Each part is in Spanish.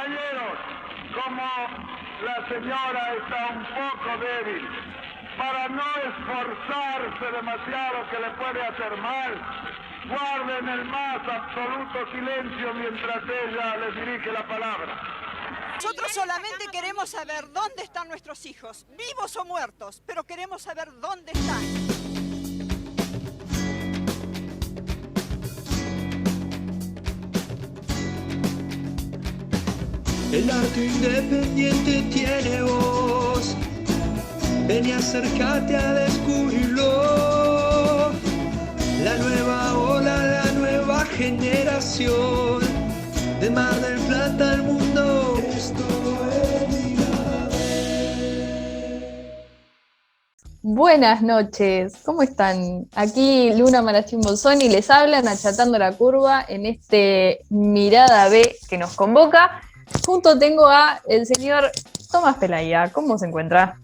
Compañeros, como la señora está un poco débil, para no esforzarse demasiado que le puede hacer mal, guarden el más absoluto silencio mientras ella les dirige la palabra. Nosotros solamente queremos saber dónde están nuestros hijos, vivos o muertos, pero queremos saber dónde están. El arte independiente tiene voz. Ven y acércate a descubrirlo. La nueva ola, la nueva generación. De Mar del Plata al mundo. Esto es Mirada B. Buenas noches, ¿cómo están? Aquí Luna Marachín Bolsoni les hablan achatando la curva en este Mirada B que nos convoca. Junto tengo a el señor Tomás Pelaya. ¿Cómo se encuentra?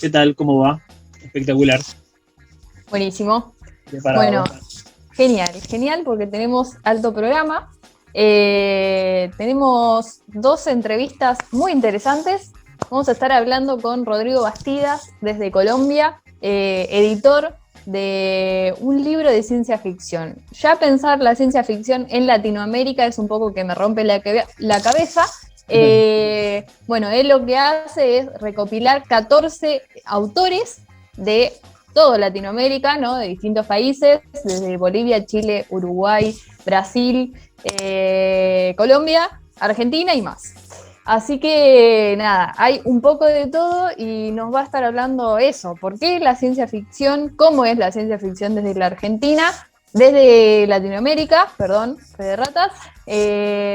¿Qué tal? ¿Cómo va? Espectacular. Buenísimo. Preparado. Bueno, genial porque tenemos alto programa. Tenemos 2 entrevistas muy interesantes. Vamos a estar hablando con Rodrigo Bastidas desde Colombia, editor de un libro de ciencia ficción. Ya pensar la ciencia ficción en Latinoamérica es un poco que me rompe la cabeza. Bueno, él lo que hace es recopilar 14 autores de toda Latinoamérica, ¿no? De distintos países, desde Bolivia, Chile, Uruguay, Brasil, Colombia, Argentina y más. Así que nada, hay un poco de todo y nos va a estar hablando eso. ¿Por qué la ciencia ficción? ¿Cómo es la ciencia ficción desde la Argentina? Desde Latinoamérica, perdón, fe de ratas.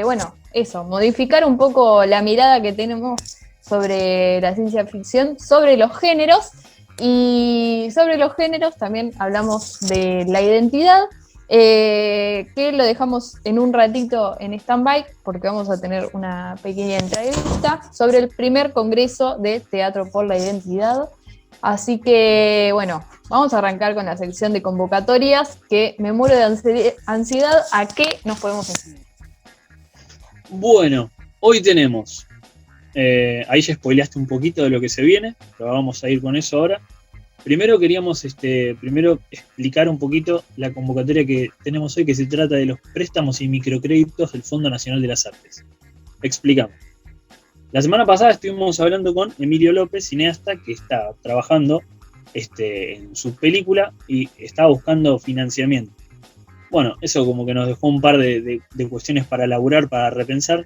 Bueno, eso, modificar un poco la mirada que tenemos sobre la ciencia ficción, sobre los géneros. Y sobre los géneros también hablamos de la identidad, que lo dejamos en un ratito en stand-by porque vamos a tener una pequeña entrevista sobre el primer congreso de Teatro por la Identidad. Así que, bueno, vamos a arrancar con la sección de convocatorias, que me muero de ansiedad. ¿A qué nos podemos enseñar? Bueno, hoy tenemos, ahí ya spoileaste un poquito de lo que se viene, pero vamos a ir con eso ahora. Primero queríamos explicar un poquito la convocatoria que tenemos hoy, que se trata de los préstamos y microcréditos del Fondo Nacional de las Artes. Explicamos. La semana pasada estuvimos hablando con Emilio López, cineasta, que está trabajando en su película y estaba buscando financiamiento. Bueno, eso como que nos dejó un par de cuestiones para elaborar, para repensar.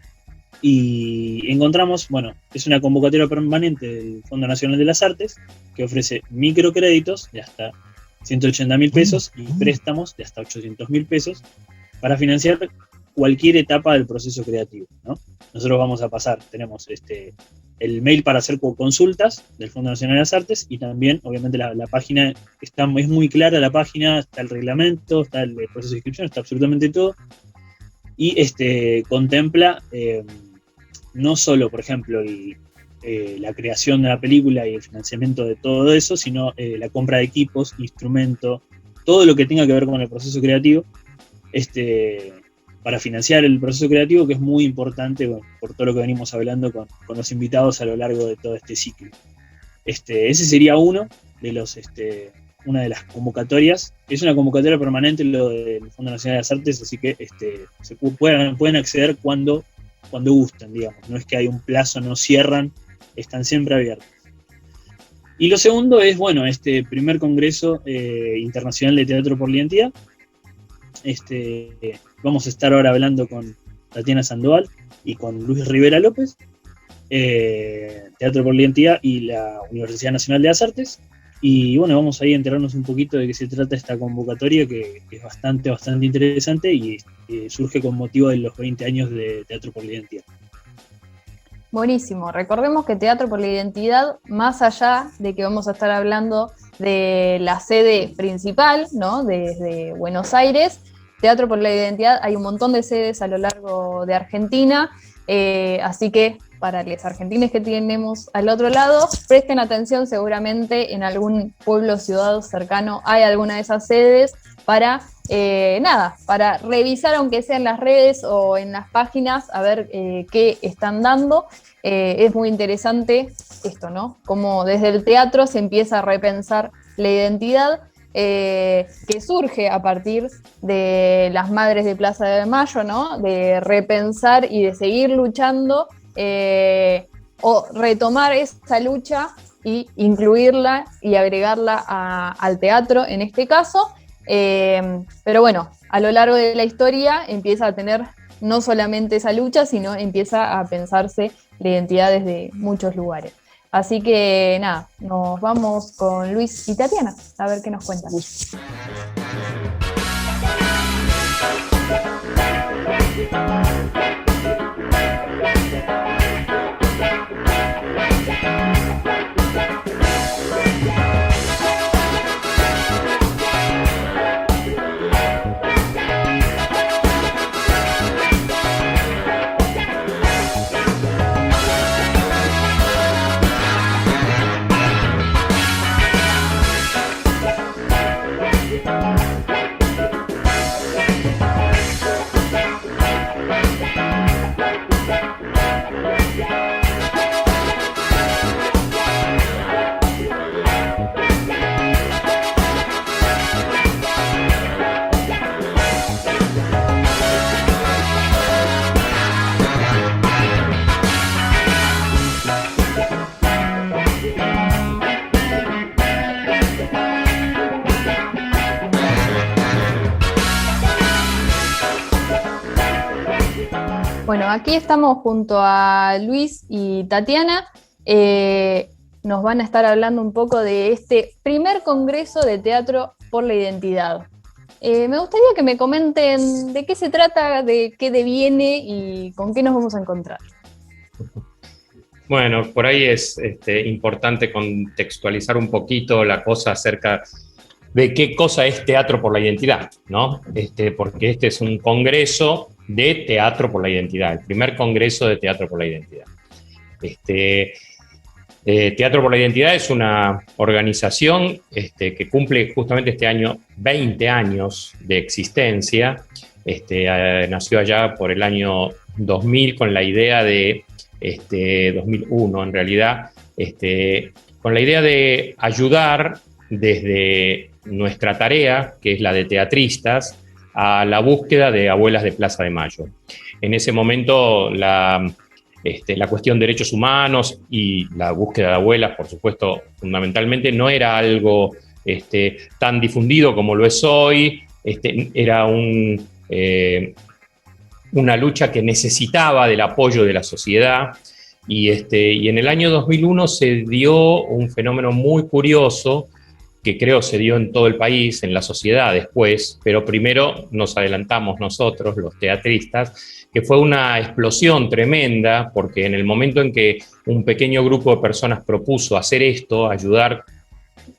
Y encontramos, bueno, es una convocatoria permanente del Fondo Nacional de las Artes que ofrece microcréditos de hasta 180.000 pesos y préstamos de hasta 800.000 pesos para financiar cualquier etapa del proceso creativo, ¿no? Nosotros vamos a pasar, tenemos el mail para hacer consultas del Fondo Nacional de las Artes y también, obviamente, la página es muy clara, la página, está el reglamento, está el proceso de inscripción, está absolutamente todo. Y contempla no solo, por ejemplo, la creación de la película y el financiamiento de todo eso, sino la compra de equipos, instrumentos, todo lo que tenga que ver con el proceso creativo, para financiar el proceso creativo, que es muy importante, bueno, por todo lo que venimos hablando con los invitados a lo largo de todo este ciclo. Ese sería una de las convocatorias. Es una convocatoria permanente lo del Fondo Nacional de las Artes, así que pueden acceder cuando gusten, digamos. No es que hay un plazo, no cierran, están siempre abiertos. Y lo segundo es, bueno, este primer Congreso Internacional de Teatro por la Identidad. Vamos a estar ahora hablando con Tatiana Sandoval y con Luis Rivera López, Teatro por la Identidad y la Universidad Nacional de las Artes. Y bueno, vamos ahí a enterarnos un poquito de qué se trata esta convocatoria, que es bastante interesante y surge con motivo de los 20 años de Teatro por la Identidad. Buenísimo. Recordemos que Teatro por la Identidad, más allá de que vamos a estar hablando de la sede principal, ¿no? Desde Buenos Aires, Teatro por la Identidad hay un montón de sedes a lo largo de Argentina, así que para los argentinos que tenemos al otro lado, presten atención, seguramente en algún pueblo o ciudad cercano hay alguna de esas sedes, para, para revisar, aunque sea en las redes o en las páginas, a ver qué están dando. Es muy interesante esto, ¿no? Cómo desde el teatro se empieza a repensar la identidad, que surge a partir de las Madres de Plaza de Mayo, ¿no? De repensar y de seguir luchando, o retomar esa lucha y incluirla y agregarla al teatro en este caso. Pero bueno, a lo largo de la historia empieza a tener no solamente esa lucha, sino empieza a pensarse la identidad desde muchos lugares. Así que nada, nos vamos con Luis y Tatiana a ver qué nos cuentan. Bueno, aquí estamos junto a Luis y Tatiana. Nos van a estar hablando un poco de este primer congreso de Teatro por la Identidad. Me gustaría que me comenten de qué se trata, de qué deviene y con qué nos vamos a encontrar. Bueno, por ahí es importante contextualizar un poquito la cosa acerca de qué cosa es Teatro por la Identidad, ¿no? Porque este es un congreso de Teatro por la Identidad, el primer congreso de Teatro por la Identidad. Teatro por la Identidad es una organización que cumple justamente este año 20 años de existencia. Nació allá por el año 2000 con la idea de 2001 en realidad, con la idea de ayudar desde nuestra tarea, que es la de teatristas, a la búsqueda de abuelas de Plaza de Mayo. En ese momento la cuestión de derechos humanos y la búsqueda de abuelas, por supuesto, fundamentalmente, no era algo tan difundido como lo es hoy. Era una lucha que necesitaba del apoyo de la sociedad. Y en el año 2001 se dio un fenómeno muy curioso que creo se dio en todo el país, en la sociedad después, pero primero nos adelantamos nosotros, los teatristas, que fue una explosión tremenda, porque en el momento en que un pequeño grupo de personas propuso hacer esto, ayudar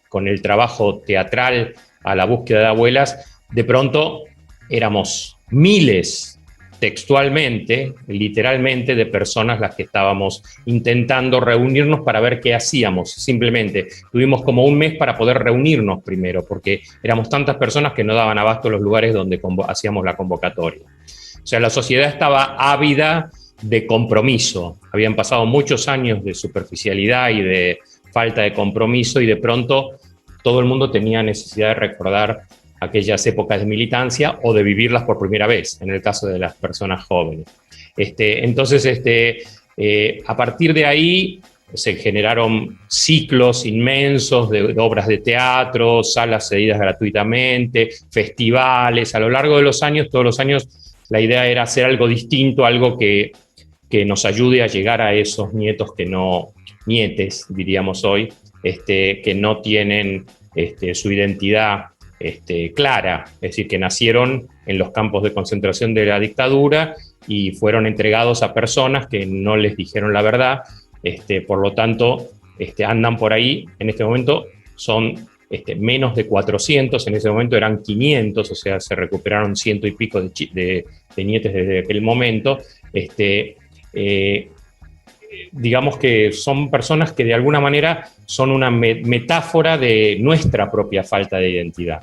con el trabajo teatral a la búsqueda de abuelas, de pronto éramos miles, textualmente, literalmente, de personas las que estábamos intentando reunirnos para ver qué hacíamos. Simplemente tuvimos como un mes para poder reunirnos primero, porque éramos tantas personas que no daban abasto los lugares donde hacíamos la convocatoria. O sea, la sociedad estaba ávida de compromiso. Habían pasado muchos años de superficialidad y de falta de compromiso, y de pronto todo el mundo tenía necesidad de recordar aquellas épocas de militancia o de vivirlas por primera vez, en el caso de las personas jóvenes. Entonces, a partir de ahí se generaron ciclos inmensos de obras de teatro, salas cedidas gratuitamente, festivales. A lo largo de los años, todos los años, la idea era hacer algo distinto, algo que nos ayude a llegar a esos nietos nietes, diríamos hoy, que no tienen su identidad clara, es decir, que nacieron en los campos de concentración de la dictadura y fueron entregados a personas que no les dijeron la verdad. Por lo tanto, andan por ahí, en este momento son menos de 400, en ese momento eran 500, o sea, se recuperaron 100 y pico de nietes desde aquel momento. Digamos que son personas que de alguna manera son una metáfora de nuestra propia falta de identidad.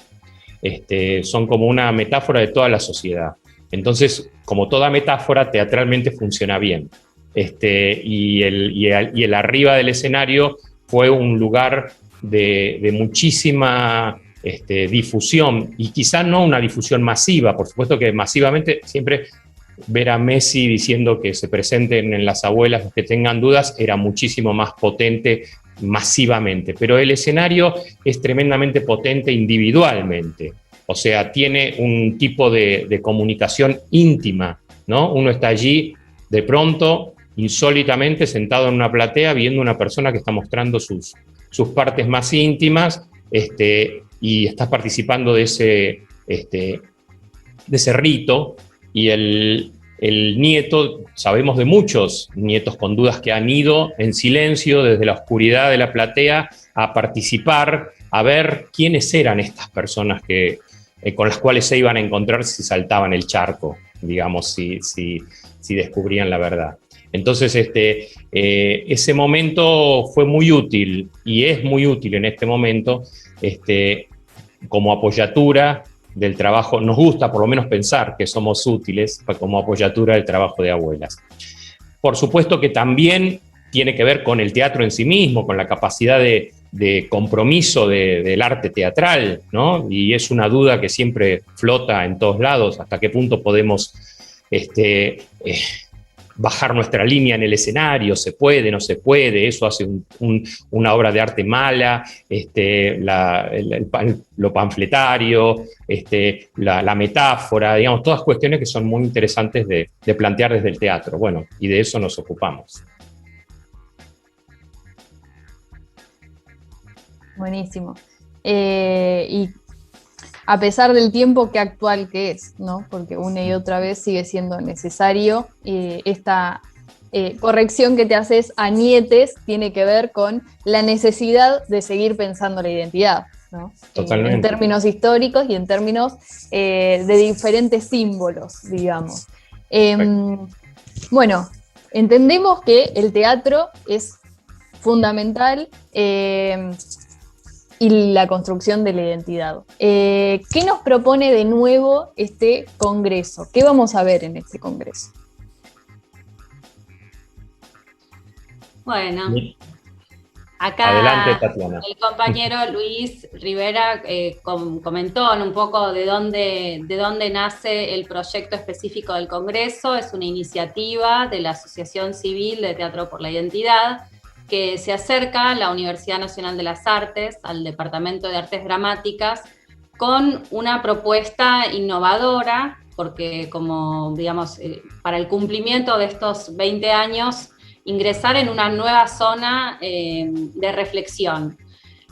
son como una metáfora de toda la sociedad. Entonces, como toda metáfora, teatralmente funciona bien. Y el arriba del escenario fue un lugar de muchísima difusión, y quizá no una difusión masiva, por supuesto que masivamente siempre ver a Messi diciendo que se presenten en las abuelas los que tengan dudas era muchísimo más potente masivamente, pero el escenario es tremendamente potente individualmente, o sea, tiene un tipo de comunicación íntima, ¿no? Uno está allí de pronto, insólitamente, sentado en una platea, viendo una persona que está mostrando sus partes más íntimas, y estás participando de ese rito, y el nieto, sabemos de muchos nietos con dudas que han ido en silencio desde la oscuridad de la platea a participar, a ver quiénes eran estas personas con las cuales se iban a encontrar si saltaban el charco, digamos, si descubrían la verdad. Entonces, ese momento fue muy útil, y es muy útil en este momento, como apoyatura del trabajo. Nos gusta por lo menos pensar que somos útiles como apoyatura del trabajo de abuelas. Por supuesto que también tiene que ver con el teatro en sí mismo, con la capacidad de compromiso del arte teatral, ¿no? Y es una duda que siempre flota en todos lados, hasta qué punto podemos bajar nuestra línea en el escenario, se puede, no se puede, eso hace una obra de arte mala, lo panfletario, la metáfora, digamos, todas cuestiones que son muy interesantes de plantear desde el teatro. Bueno, y de eso nos ocupamos. Buenísimo. Y a pesar del tiempo que actual que es, ¿no? Porque una y otra vez sigue siendo necesario, esta corrección que te haces a nietes tiene que ver con la necesidad de seguir pensando la identidad, ¿no? Totalmente. En términos históricos y en términos de diferentes símbolos, digamos. Bueno, entendemos que el teatro es fundamental, y la construcción de la identidad. ¿Qué nos propone de nuevo este congreso? ¿Qué vamos a ver en este congreso? Bueno, acá adelante, Tatiana. El compañero Luis Rivera comentó un poco de dónde nace el proyecto específico del congreso. Es una iniciativa de la Asociación Civil de Teatro por la Identidad, que se acerca a la Universidad Nacional de las Artes, al Departamento de Artes Dramáticas, con una propuesta innovadora, porque como, digamos, para el cumplimiento de estos 20 años, ingresar en una nueva zona de reflexión.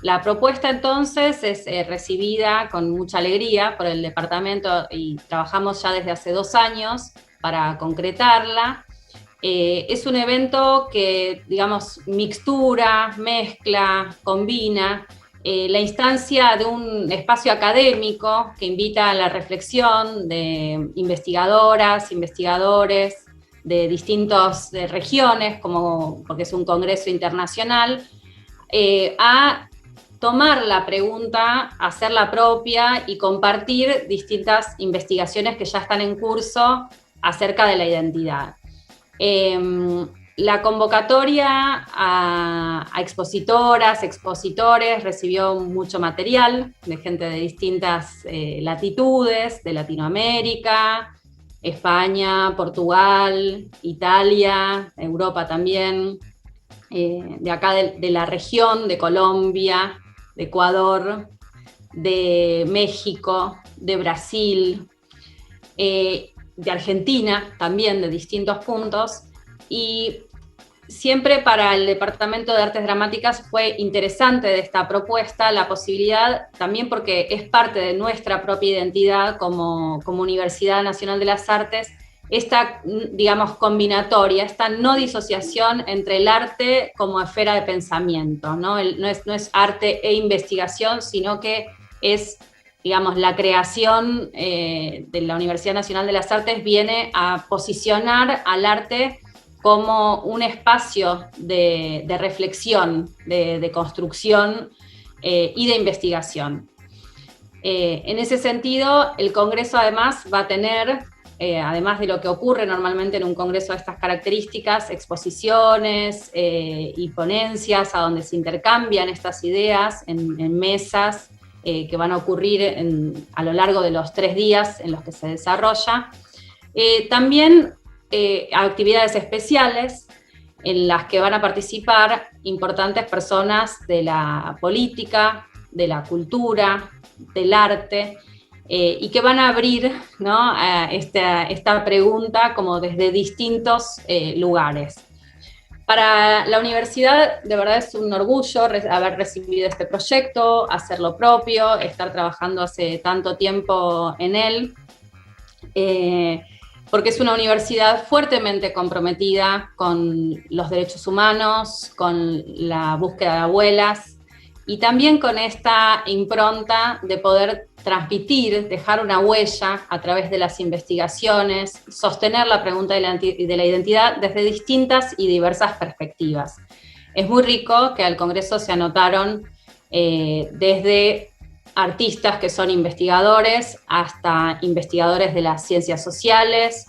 La propuesta entonces es recibida con mucha alegría por el departamento, y trabajamos ya desde hace 2 años para concretarla. Es un evento que, digamos, mixtura, mezcla, combina la instancia de un espacio académico que invita a la reflexión de investigadoras, investigadores de distintas regiones, porque es un congreso internacional, a tomar la pregunta, hacerla propia y compartir distintas investigaciones que ya están en curso acerca de la identidad. La convocatoria a expositoras, expositores, recibió mucho material de gente de distintas latitudes, de Latinoamérica, España, Portugal, Italia, Europa también, de acá de la región, de Colombia, de Ecuador, de México, de Brasil, de Argentina también, de distintos puntos, y siempre para el Departamento de Artes Dramáticas fue interesante de esta propuesta la posibilidad, también porque es parte de nuestra propia identidad como Universidad Nacional de las Artes, esta, digamos, combinatoria, esta no disociación entre el arte como esfera de pensamiento, ¿no? No es arte e investigación, sino que es, digamos, la creación de la Universidad Nacional de las Artes viene a posicionar al arte como un espacio de reflexión, de construcción y de investigación. En ese sentido, el Congreso además va a tener, además de lo que ocurre normalmente en un Congreso de estas características, exposiciones y ponencias a donde se intercambian estas ideas en mesas que van a ocurrir a lo largo de los 3 días en los que se desarrolla. También actividades especiales en las que van a participar importantes personas de la política, de la cultura, del arte, y que van a abrir, ¿no?, esta pregunta como desde distintos lugares. Para la universidad, de verdad es un orgullo haber recibido este proyecto, hacerlo propio, estar trabajando hace tanto tiempo en él, porque es una universidad fuertemente comprometida con los derechos humanos, con la búsqueda de abuelas, y también con esta impronta de poder transmitir, dejar una huella a través de las investigaciones, sostener la pregunta de la identidad desde distintas y diversas perspectivas. Es muy rico que al Congreso se anotaron desde artistas que son investigadores hasta investigadores de las ciencias sociales,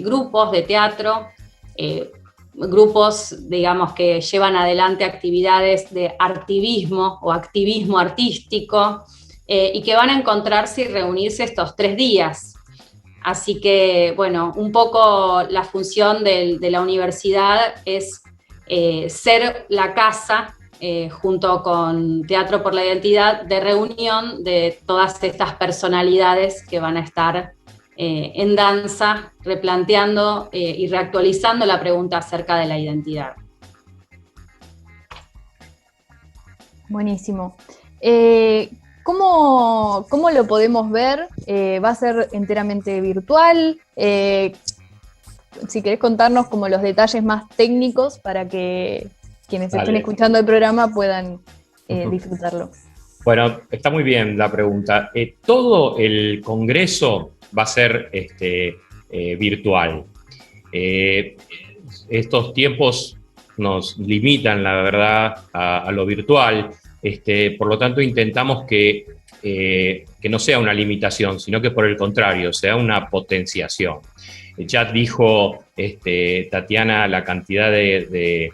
grupos de teatro, grupos, digamos, que llevan adelante actividades de artivismo o activismo artístico, y que van a encontrarse y reunirse estos 3 días. Así que, bueno, un poco la función de la universidad es ser la casa, junto con Teatro por la Identidad, de reunión de todas estas personalidades que van a estar en danza, replanteando y reactualizando la pregunta acerca de la identidad. Buenísimo. ¿Cómo lo podemos ver? ¿Va a ser enteramente virtual? Si querés contarnos como los detalles más técnicos para que quienes estén escuchando el programa puedan disfrutarlo. Bueno, está muy bien la pregunta. Todo el Congreso va a ser virtual. Estos tiempos nos limitan, la verdad, a lo virtual. Por lo tanto, intentamos que no sea una limitación, sino que por el contrario, sea una potenciación. Ya dijo Tatiana la cantidad de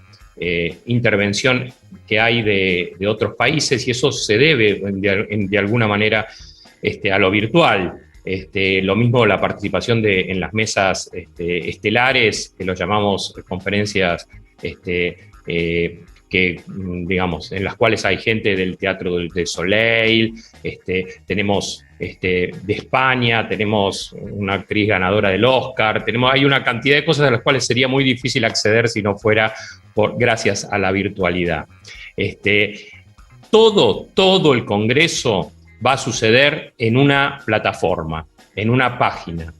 intervención que hay de otros países, y eso se debe de alguna manera a lo virtual. Lo mismo la participación en las mesas estelares, que lo llamamos conferencias que, digamos, en las cuales hay gente del Teatro del Soleil, tenemos de España, tenemos una actriz ganadora del Oscar, hay una cantidad de cosas a las cuales sería muy difícil acceder si no fuera gracias a la virtualidad. Todo el Congreso va a suceder en una plataforma, en una página,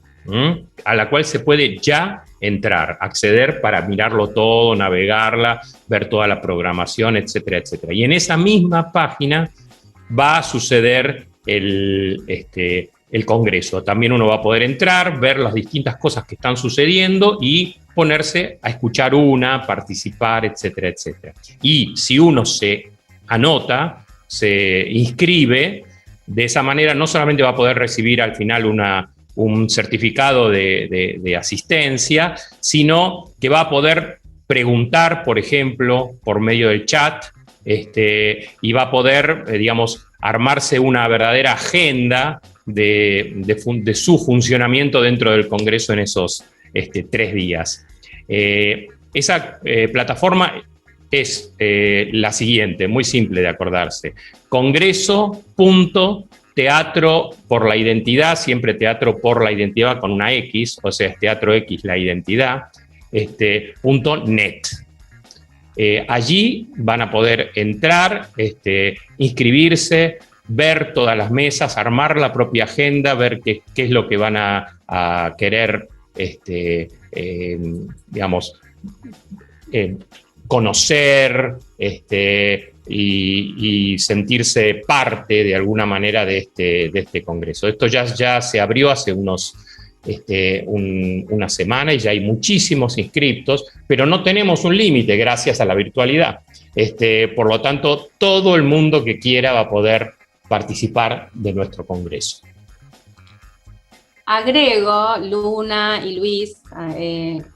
a la cual se puede ya entrar, acceder para mirarlo todo, navegarla, ver toda la programación, etcétera, etcétera. Y en esa misma página va a suceder el Congreso. También uno va a poder entrar, ver las distintas cosas que están sucediendo y ponerse a escuchar participar, etcétera, etcétera. Y si uno se anota, se inscribe, de esa manera no solamente va a poder recibir al final un certificado de asistencia, sino que va a poder preguntar, por ejemplo, por medio del chat, y va a poder, digamos, armarse una verdadera agenda de su funcionamiento dentro del Congreso en esos 3 días. Esa plataforma es la siguiente, muy simple de acordarse: congreso.teatro por la identidad, siempre Teatro por la Identidad con una X, o sea, es Teatro X la identidad, .net. Allí van a poder entrar, inscribirse, ver todas las mesas, armar la propia agenda, ver qué es lo que van a querer, digamos, conocer, y sentirse parte de alguna manera de este Congreso. Esto ya se abrió hace una semana y ya hay muchísimos inscriptos, pero no tenemos un límite gracias a la virtualidad. Por lo tanto, todo el mundo que quiera va a poder participar de nuestro Congreso. Agrego, Luna y Luis,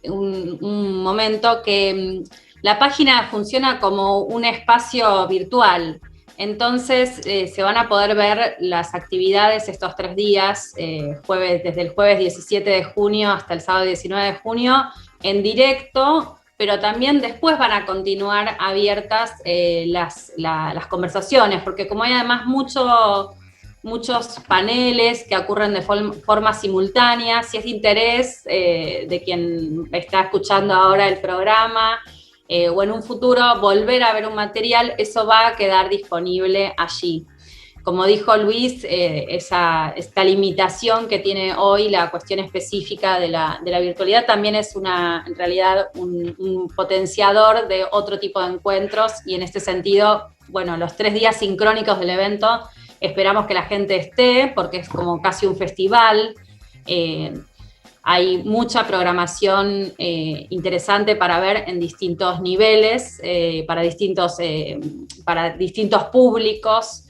un momento que la página funciona como un espacio virtual. Entonces se van a poder ver las actividades estos 3 días, desde el jueves 17 de junio hasta el sábado 19 de junio, en directo, pero también después van a continuar abiertas las conversaciones, porque como hay además muchos paneles que ocurren de forma simultánea, si es de interés de quien está escuchando ahora el programa, o en un futuro volver a ver un material, eso va a quedar disponible allí. Como dijo Luis, esta limitación que tiene hoy la cuestión específica de la virtualidad también es en realidad un potenciador de otro tipo de encuentros, y en este sentido, bueno, los 3 días sincrónicos del evento esperamos que la gente esté, porque es como casi un festival. Hay mucha programación interesante para ver en distintos niveles, para distintos públicos.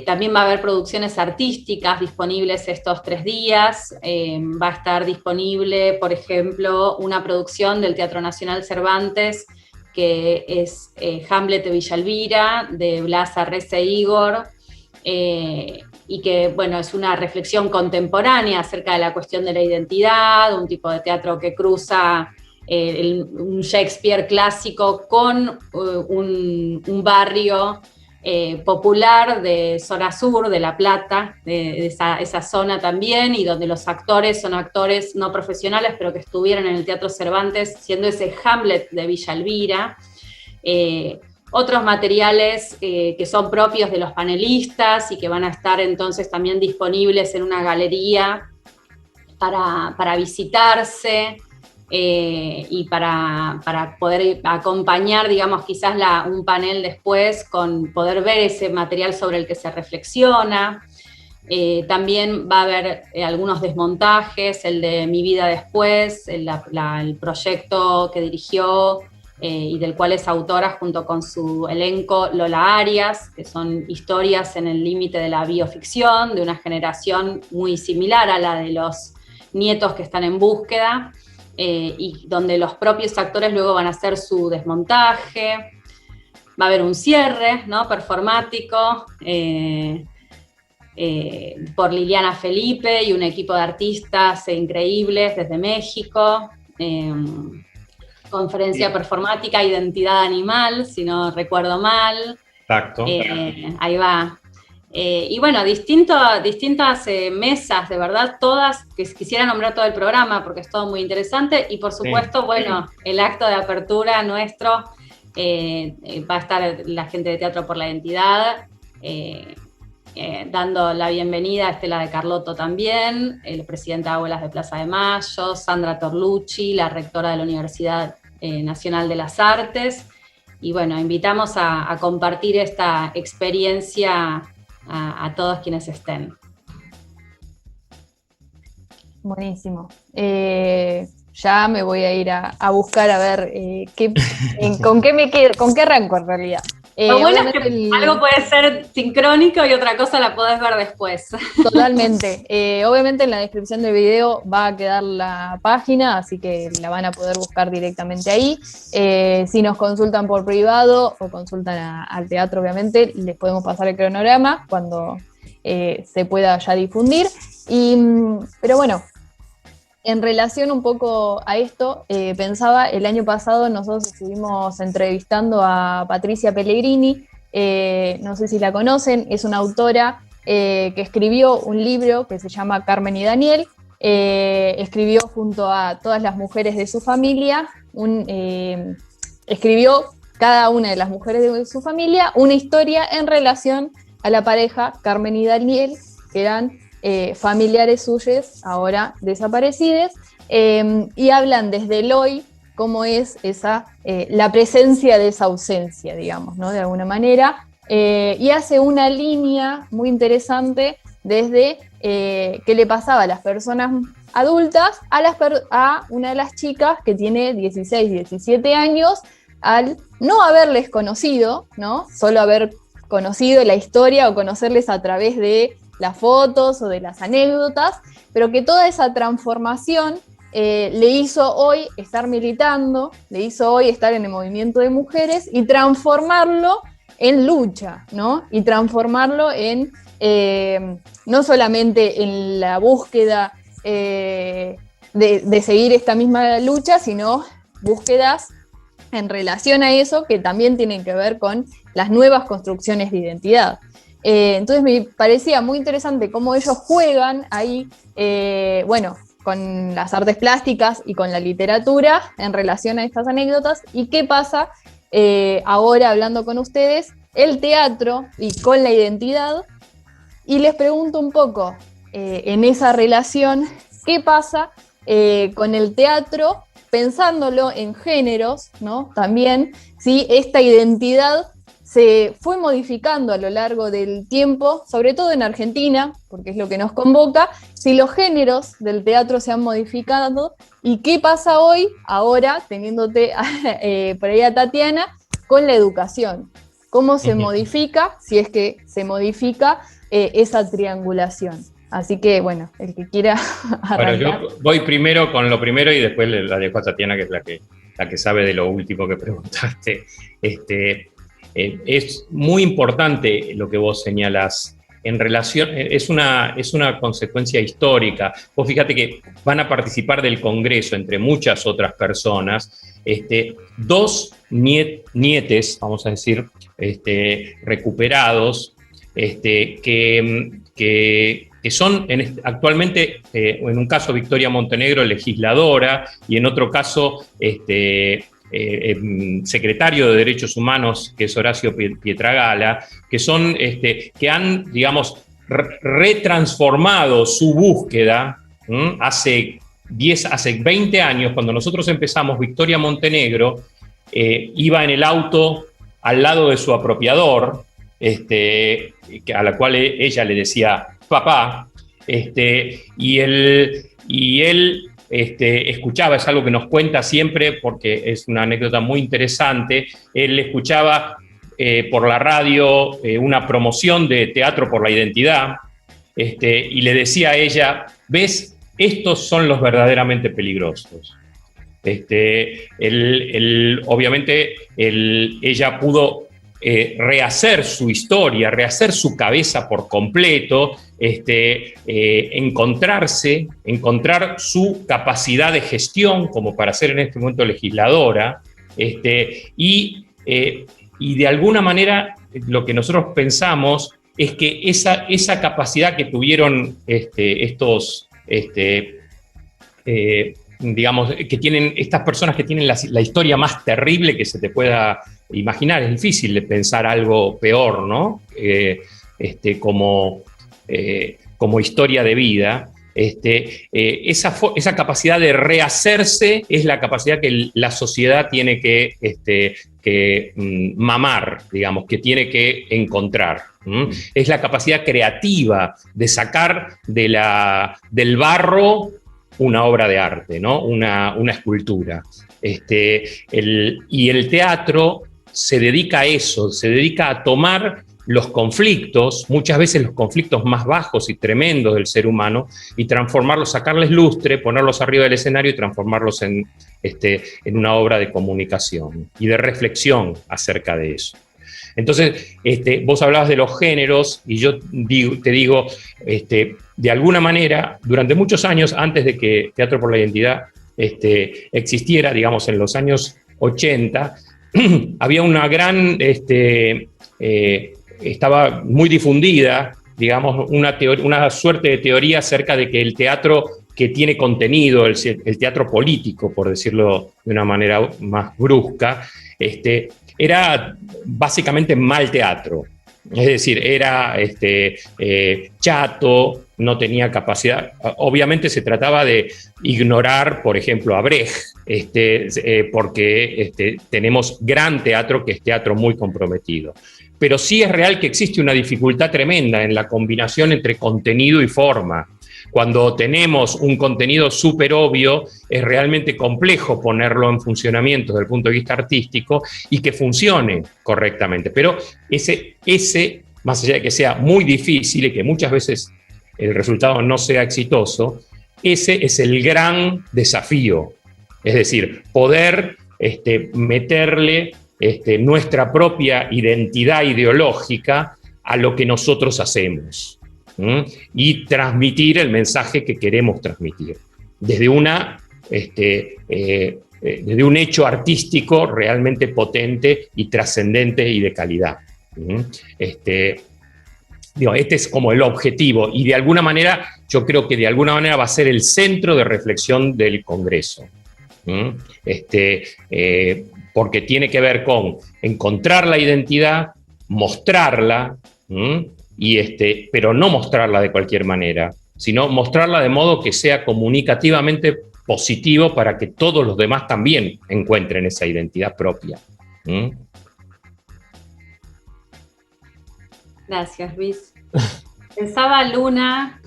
También va a haber producciones artísticas disponibles estos 3 días. Va a estar disponible, por ejemplo, una producción del Teatro Nacional Cervantes, que es Hamlet de Villa Elvira, de Blas Arrese Igor, y que, bueno, es una reflexión contemporánea acerca de la cuestión de la identidad, un tipo de teatro que cruza un Shakespeare clásico con un barrio popular de zona sur, de La Plata, de esa zona también, y donde los actores son actores no profesionales, pero que estuvieron en el Teatro Cervantes, siendo ese Hamlet de Villa Elvira. Otros materiales que son propios de los panelistas y que van a estar entonces también disponibles en una galería para visitarse, y para poder acompañar, digamos, quizás un panel después, con poder ver ese material sobre el que se reflexiona. También va a haber algunos desmontajes, el de Mi vida después, el proyecto que dirigió y del cual es autora junto con su elenco Lola Arias, que son historias en el límite de la bioficción, de una generación muy similar a la de los nietos que están en búsqueda, y donde los propios actores luego van a hacer su desmontaje. Va a haber un cierre, ¿no?, performático, por Liliana Felipe y un equipo de artistas increíbles desde México. Conferencia performática Identidad Animal, si no recuerdo mal. Exacto. Ahí va. Y bueno, distintas mesas, de verdad, todas, que quisiera nombrar todo el programa porque es todo muy interesante. Y por supuesto, sí, bueno, el acto de apertura nuestro, va a estar la gente de Teatro por la Identidad, dando la bienvenida a Estela de Carlotto también, el presidente de Abuelas de Plaza de Mayo, Sandra Torlucci, la rectora de la Universidad Nacional de las Artes. Y bueno, invitamos a compartir esta experiencia a todos quienes estén. Buenísimo. Ya me voy a ir a buscar a ver con qué me quedo, con qué arranco en realidad. Lo bueno es que algo puede ser sincrónico y otra cosa la podés ver después. Totalmente. Obviamente en la descripción del video va a quedar la página, así que la van a poder buscar directamente ahí. Si nos consultan por privado o consultan al teatro, obviamente, les podemos pasar el cronograma cuando se pueda ya difundir. Pero bueno, en relación un poco a esto, pensaba, el año pasado nosotros estuvimos entrevistando a Patricia Pellegrini, no sé si la conocen, es una autora que escribió un libro que se llama Carmen y Daniel, escribió junto a todas las mujeres de su familia, escribió cada una de las mujeres de su familia una historia en relación a la pareja Carmen y Daniel, que eran familiares suyos, ahora desaparecidos, y hablan desde el hoy cómo es la presencia de esa ausencia, digamos, ¿no?, de alguna manera, y hace una línea muy interesante desde qué le pasaba a las personas adultas a una de las chicas que tiene 16, 17 años, al no haberles conocido, ¿no?, solo haber conocido la historia o conocerles a través de las fotos o de las anécdotas, pero que toda esa transformación le hizo hoy estar militando, le hizo hoy estar en el movimiento de mujeres y transformarlo en lucha, ¿no? Y transformarlo en, no solamente en la búsqueda de seguir esta misma lucha, sino búsquedas en relación a eso que también tienen que ver con las nuevas construcciones de identidad. Entonces me parecía muy interesante cómo ellos juegan ahí, bueno, con las artes plásticas y con la literatura en relación a estas anécdotas, y qué pasa ahora hablando con ustedes, el teatro y con la identidad, y les pregunto un poco en esa relación, ¿qué pasa con el teatro, pensándolo en géneros, ¿no? También, si esta identidad se fue modificando a lo largo del tiempo, sobre todo en Argentina, porque es lo que nos convoca, si los géneros del teatro se han modificado, y qué pasa hoy, ahora, teniéndote por ahí a Tatiana, con la educación. ¿Cómo se modifica, si es que se modifica, esa triangulación? Así que, bueno, el que quiera arrancar. Bueno, yo voy primero con lo primero y después la dejo a Tatiana, que es la que sabe de lo último que preguntaste. Es muy importante lo que vos señalás en relación, es una consecuencia histórica. Vos fíjate que van a participar del Congreso, entre muchas otras personas, dos nietes, vamos a decir, recuperados, que son actualmente, en un caso Victoria Montenegro, legisladora, y en otro caso secretario de Derechos Humanos, que es Horacio Pietragala, que son, que han, digamos, retransformado su búsqueda. Hace 20 años, cuando nosotros empezamos, Victoria Montenegro iba en el auto al lado de su apropiador, a la cual ella le decía papá, y él escuchaba, es algo que nos cuenta siempre porque es una anécdota muy interesante. Él escuchaba por la radio una promoción de Teatro por la Identidad, y le decía a ella, ¿ves? Estos son los verdaderamente peligrosos. Obviamente ella pudo rehacer su historia, rehacer su cabeza por completo, encontrar su capacidad de gestión como para ser en este momento legisladora, y de alguna manera lo que nosotros pensamos es que esa capacidad que tuvieron estos digamos, que tienen estas personas que tienen la historia más terrible que se te pueda imaginar. Es difícil de pensar algo peor, ¿no? Como historia de vida. Esa capacidad de rehacerse es la capacidad que la sociedad tiene que mamar, digamos, que tiene que encontrar. Es la capacidad creativa de sacar del barro una obra de arte, ¿no? Una escultura. Y el teatro se dedica a eso, se dedica a tomar los conflictos, muchas veces los conflictos más bajos y tremendos del ser humano, y transformarlos, sacarles lustre, ponerlos arriba del escenario y transformarlos en una obra de comunicación y de reflexión acerca de eso. Entonces, vos hablabas de los géneros, y yo te digo, de alguna manera, durante muchos años, antes de que Teatro por la Identidad existiera, digamos en los años 80, había una gran, estaba muy difundida, digamos, una suerte de teoría acerca de que el teatro que tiene contenido, el teatro político, por decirlo de una manera más brusca, era básicamente mal teatro. Es decir, era chato, no tenía capacidad. Obviamente se trataba de ignorar, por ejemplo, a Brecht, porque tenemos gran teatro que es teatro muy comprometido. Pero sí es real que existe una dificultad tremenda en la combinación entre contenido y forma. Cuando tenemos un contenido súper obvio, es realmente complejo ponerlo en funcionamiento desde el punto de vista artístico y que funcione correctamente. Pero ese, más allá de que sea muy difícil y que muchas veces el resultado no sea exitoso, ese es el gran desafío. Es decir, poder meterle nuestra propia identidad ideológica a lo que nosotros hacemos. Y transmitir el mensaje que queremos transmitir desde desde un hecho artístico realmente potente y trascendente y de calidad. Este es como el objetivo, y de alguna manera yo creo que de alguna manera va a ser el centro de reflexión del Congreso, porque tiene que ver con encontrar la identidad, mostrarla, pero no mostrarla de cualquier manera, sino mostrarla de modo que sea comunicativamente positivo para que todos los demás también encuentren esa identidad propia. Gracias, Luis. Pensaba, Luna,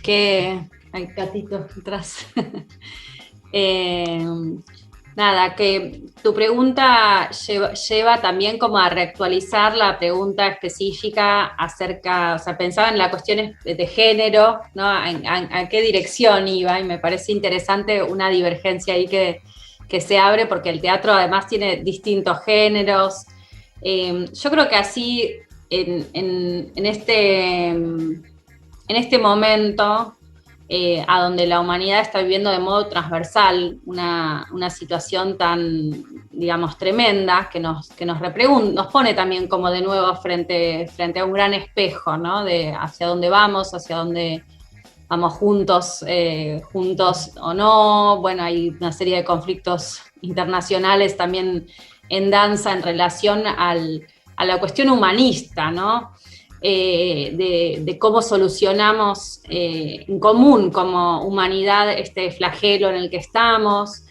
que... Hay gatitos atrás. Nada, que tu pregunta lleva también como a reactualizar la pregunta específica acerca, o sea, pensaba en las cuestiones de género, ¿no? ¿A qué dirección iba? Y me parece interesante una divergencia ahí que se abre, porque el teatro además tiene distintos géneros. Yo creo que así, en este momento, a donde la humanidad está viviendo de modo transversal una situación tan, digamos, tremenda, que nos pone también como de nuevo frente a un gran espejo, ¿no? De hacia dónde vamos juntos o no. Bueno, hay una serie de conflictos internacionales también en danza en relación a la cuestión humanista, ¿no? De cómo solucionamos en común como humanidad este flagelo en el que estamos.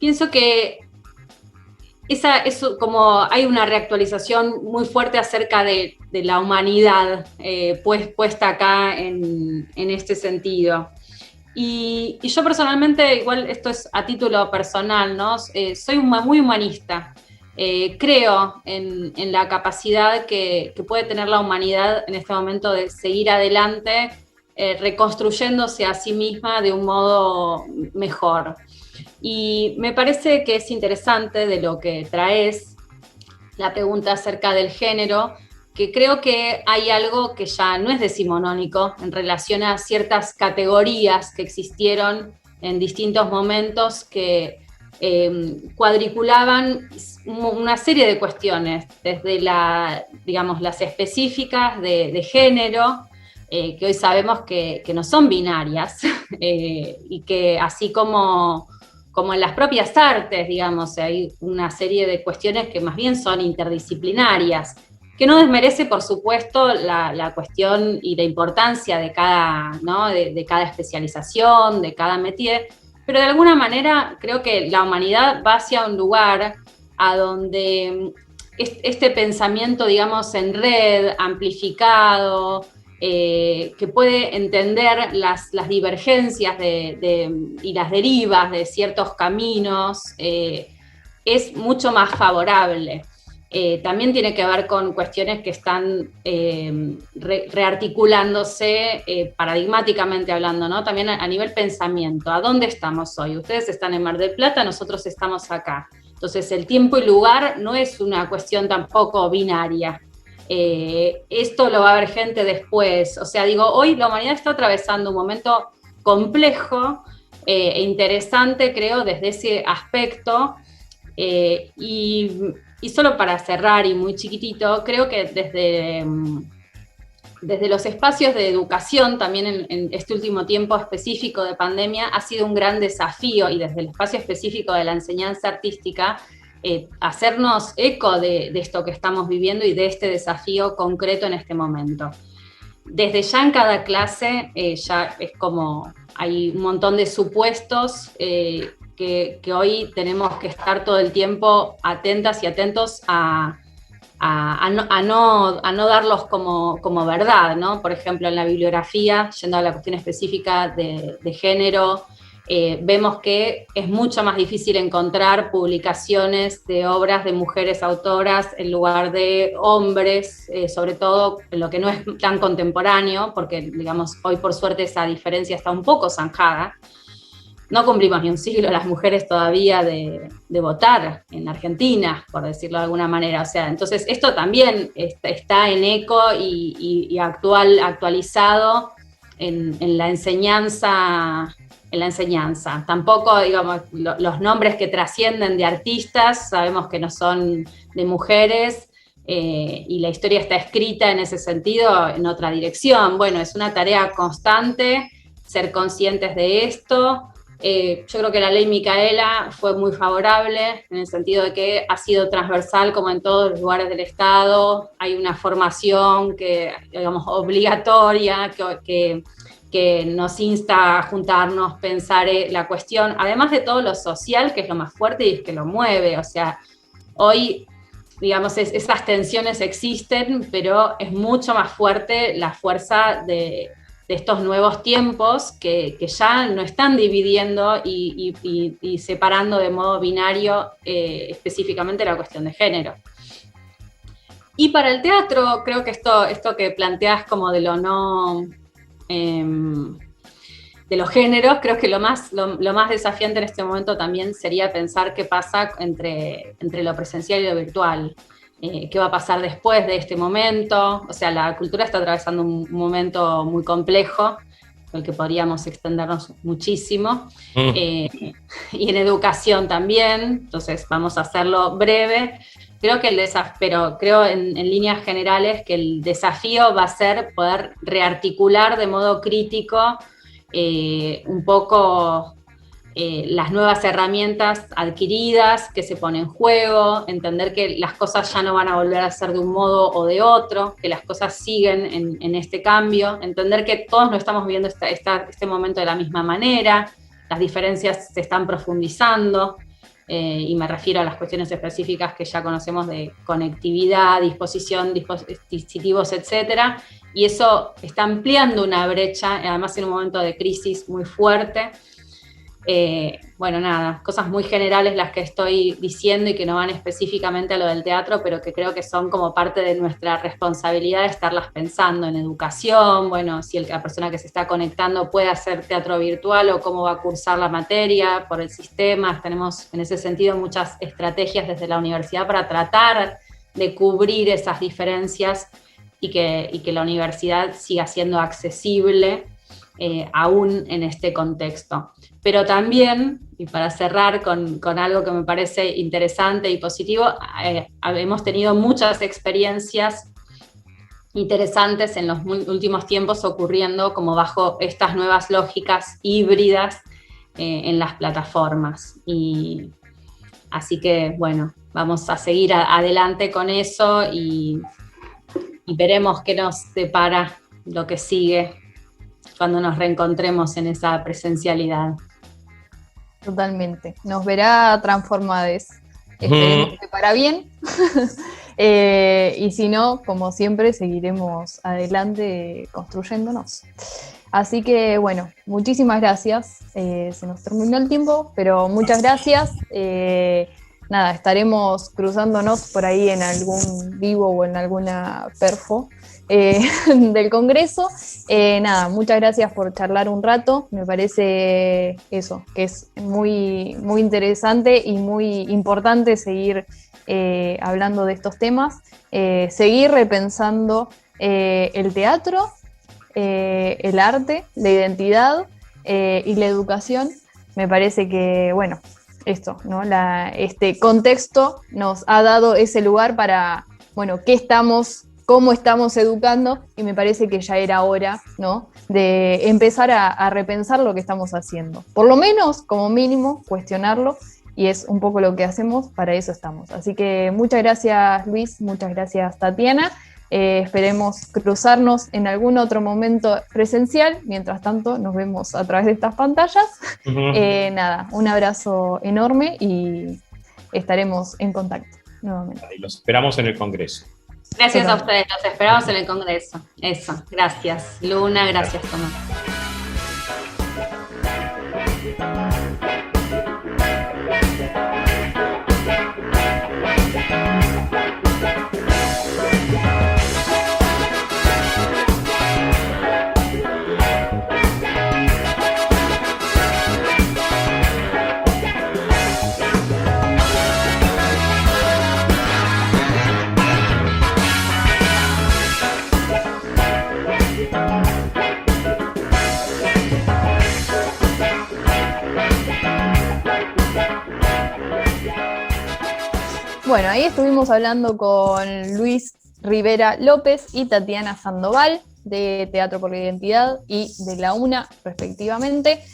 Pienso que eso, como hay una reactualización muy fuerte acerca de la humanidad puesta acá en este sentido. Y yo personalmente, igual esto es a título personal, ¿no? Soy muy humanista. Creo en la capacidad que puede tener la humanidad en este momento de seguir adelante, reconstruyéndose a sí misma de un modo mejor. Y me parece que es interesante de lo que traes, la pregunta acerca del género, que creo que hay algo que ya no es decimonónico en relación a ciertas categorías que existieron en distintos momentos que cuadriculaban una serie de cuestiones, desde las específicas de género, que hoy sabemos que no son binarias, y que así como en las propias artes, digamos, hay una serie de cuestiones que más bien son interdisciplinarias, que no desmerece, por supuesto, la cuestión y la importancia de cada, ¿no? de cada especialización, de cada métier, pero de alguna manera creo que la humanidad va hacia un lugar a donde este pensamiento, digamos, en red, amplificado, que puede entender las divergencias y las derivas de ciertos caminos, es mucho más favorable. También tiene que ver con cuestiones que están rearticulándose paradigmáticamente hablando, ¿no? También a nivel pensamiento. ¿A dónde estamos hoy? Ustedes están en Mar del Plata, nosotros estamos acá. Entonces el tiempo y lugar no es una cuestión tampoco binaria. Esto lo va a ver gente después. O sea, digo, hoy la humanidad está atravesando un momento complejo e interesante, creo, desde ese aspecto. Y solo para cerrar y muy chiquitito, creo que desde los espacios de educación, también en este último tiempo específico de pandemia, ha sido un gran desafío, y desde el espacio específico de la enseñanza artística, hacernos eco de esto que estamos viviendo y de este desafío concreto en este momento. Desde ya en cada clase, ya es como hay un montón de supuestos que hoy tenemos que estar todo el tiempo atentas y atentos a no darlos como verdad, ¿no? Por ejemplo, en la bibliografía, yendo a la cuestión específica de género, vemos que es mucho más difícil encontrar publicaciones de obras de mujeres autoras en lugar de hombres, sobre todo en lo que no es tan contemporáneo, porque, digamos, hoy por suerte esa diferencia está un poco zanjada. No cumplimos ni un siglo las mujeres todavía de votar en Argentina, por decirlo de alguna manera. O sea, entonces esto también está en eco y actualizado en la enseñanza. Tampoco, digamos, los nombres que trascienden de artistas sabemos que no son de mujeres, y la historia está escrita en ese sentido en otra dirección. Bueno, es una tarea constante ser conscientes de esto. Yo creo que la ley Micaela fue muy favorable en el sentido de que ha sido transversal como en todos los lugares del Estado. Hay una formación que, digamos, obligatoria, que nos insta a juntarnos, pensar la cuestión, además de todo lo social, que es lo más fuerte y es que lo mueve. O sea, hoy, digamos, esas tensiones existen, pero es mucho más fuerte la fuerza de estos nuevos tiempos que ya no están dividiendo y separando de modo binario específicamente la cuestión de género. Y para el teatro, creo que esto que planteás como de lo no... de los géneros, creo que lo más desafiante en este momento también sería pensar qué pasa entre lo presencial y lo virtual. ¿Qué va a pasar después de este momento? O sea, la cultura está atravesando un momento muy complejo, con el que podríamos extendernos muchísimo, y en educación también, entonces vamos a hacerlo breve. Pero creo en líneas generales que el desafío va a ser poder rearticular de modo crítico un poco las nuevas herramientas adquiridas que se ponen en juego, entender que las cosas ya no van a volver a ser de un modo o de otro, que las cosas siguen en este cambio, entender que todos no estamos viviendo este momento de la misma manera, las diferencias se están profundizando, y me refiero a las cuestiones específicas que ya conocemos de conectividad, dispositivos, etcétera, y eso está ampliando una brecha, además en un momento de crisis muy fuerte. Bueno, nada, cosas muy generales las que estoy diciendo y que no van específicamente a lo del teatro, pero que creo que son como parte de nuestra responsabilidad de estarlas pensando en educación. Bueno, si la persona que se está conectando puede hacer teatro virtual o cómo va a cursar la materia por el sistema. Tenemos en ese sentido muchas estrategias desde la universidad para tratar de cubrir esas diferencias y que la universidad siga siendo accesible aún en este contexto. Pero también, y para cerrar con algo que me parece interesante y positivo, hemos tenido muchas experiencias interesantes en los últimos tiempos ocurriendo como bajo estas nuevas lógicas híbridas en las plataformas. Y así que, bueno, vamos a seguir adelante con eso y veremos qué nos depara lo que sigue cuando nos reencontremos en esa presencialidad. Totalmente. Nos verá transformadas. Esperemos que para bien. Y si no, como siempre, seguiremos adelante construyéndonos. Así que, bueno, muchísimas gracias. Se nos terminó el tiempo, pero muchas gracias. Nada, estaremos cruzándonos por ahí en algún vivo o en alguna perfo del Congreso. Nada, muchas gracias por charlar un rato. Me parece eso, que es muy, muy interesante y muy importante seguir hablando de estos temas, seguir repensando el teatro, el arte, la identidad y la educación. Me parece que, bueno, esto, ¿no? Este contexto nos ha dado ese lugar para, bueno, cómo estamos educando, y me parece que ya era hora, ¿no?, de empezar a repensar lo que estamos haciendo. Por lo menos, como mínimo, cuestionarlo, y es un poco lo que hacemos, para eso estamos. Así que muchas gracias, Luis, muchas gracias, Tatiana. Esperemos cruzarnos en algún otro momento presencial. Mientras tanto, nos vemos a través de estas pantallas. Nada, un abrazo enorme y estaremos en contacto. nuevamente. Y los esperamos en el Congreso. Gracias a ustedes, los esperamos en el Congreso. Eso, gracias Luna, gracias Tomás. Bueno, ahí estuvimos hablando con Luis Rivera López y Tatiana Sandoval de Teatro por la Identidad y de la UNA, respectivamente.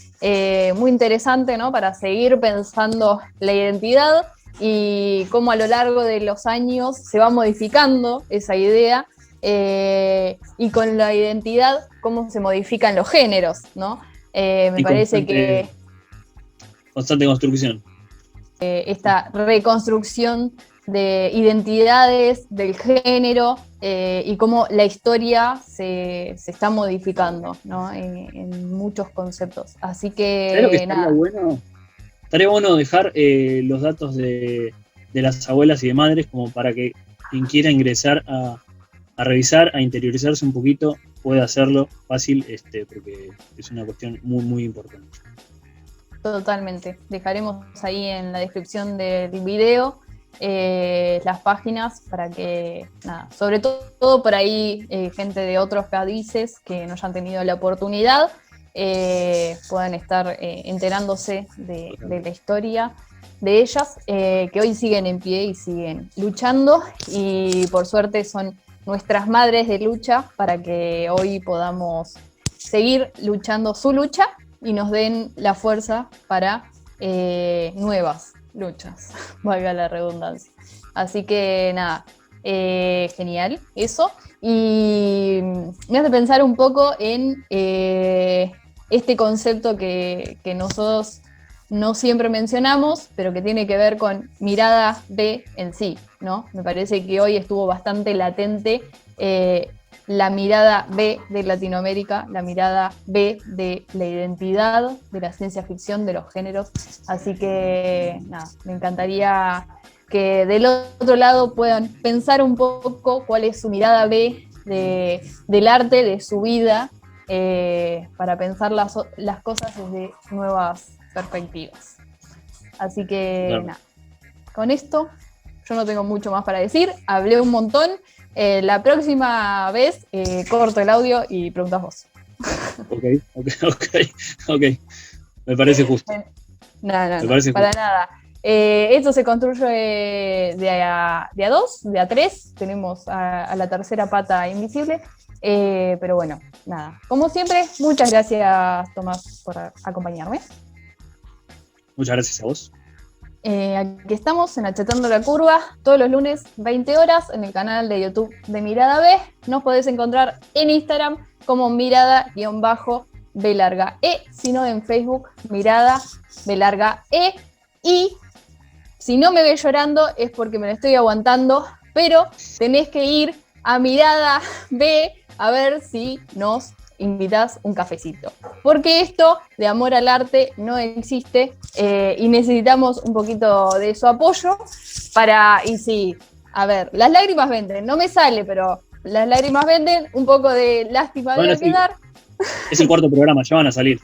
Muy interesante, ¿no? Para seguir pensando la identidad y cómo a lo largo de los años se va modificando esa idea, y con la identidad cómo se modifican los géneros, ¿no? Me parece que constante construcción. Esta reconstrucción de identidades, del género, y cómo la historia se está modificando, ¿no? En muchos conceptos. Así que, ¿sabes lo que estaría bueno dejar los datos de las abuelas y de madres, como para que quien quiera ingresar a revisar, a interiorizarse un poquito, pueda hacerlo fácil, porque es una cuestión muy, muy importante. Totalmente. Dejaremos ahí en la descripción del video las páginas para que, nada, sobre todo por ahí, gente de otros países que no hayan tenido la oportunidad puedan estar enterándose de la historia de ellas, que hoy siguen en pie y siguen luchando, y por suerte son nuestras madres de lucha para que hoy podamos seguir luchando su lucha y nos den la fuerza para nuevas luchas, valga la redundancia. Así que nada, genial eso. Y me hace pensar un poco en este concepto que nosotros no siempre mencionamos, pero que tiene que ver con mirada B en sí, ¿no? Me parece que hoy estuvo bastante latente la mirada B de Latinoamérica, la mirada B de la identidad, de la ciencia ficción, de los géneros. Así que, nada, me encantaría que del otro lado puedan pensar un poco cuál es su mirada B del arte, de su vida, para pensar las cosas desde nuevas perspectivas. Así que, claro, nada, con esto yo no tengo mucho más para decir, hablé un montón. La próxima vez corto el audio y preguntas vos. Ok. Me parece justo. No, para nada. Esto se construye de a dos, de a tres. Tenemos a la tercera pata invisible. Pero bueno, nada. Como siempre, muchas gracias, Tomás, por acompañarme. Muchas gracias a vos. Aquí estamos en Achatando la Curva, todos los lunes 20 horas en el canal de YouTube de Mirada B. Nos podés encontrar en Instagram como mirada_B larga E, sino en Facebook Mirada B larga E. Y si no me ves llorando es porque me lo estoy aguantando, pero tenés que ir a Mirada B a ver si nos invitas un cafecito, porque esto de amor al arte no existe, y necesitamos un poquito de su apoyo y sí, a ver, las lágrimas venden, no me sale, pero las lágrimas venden, un poco de lástima bueno, debe quedar. Es el cuarto programa, ya van a salir.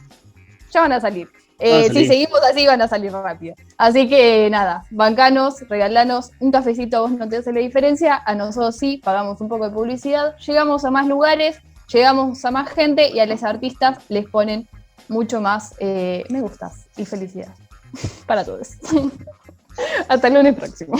Si seguimos así van a salir rápido. Así que nada, bancanos, regalanos un cafecito, vos no te hace la diferencia, a nosotros sí, pagamos un poco de publicidad, llegamos a más lugares, llegamos a más gente y a los artistas les ponen mucho más me gustas y felicidad para todos. Hasta el lunes próximo.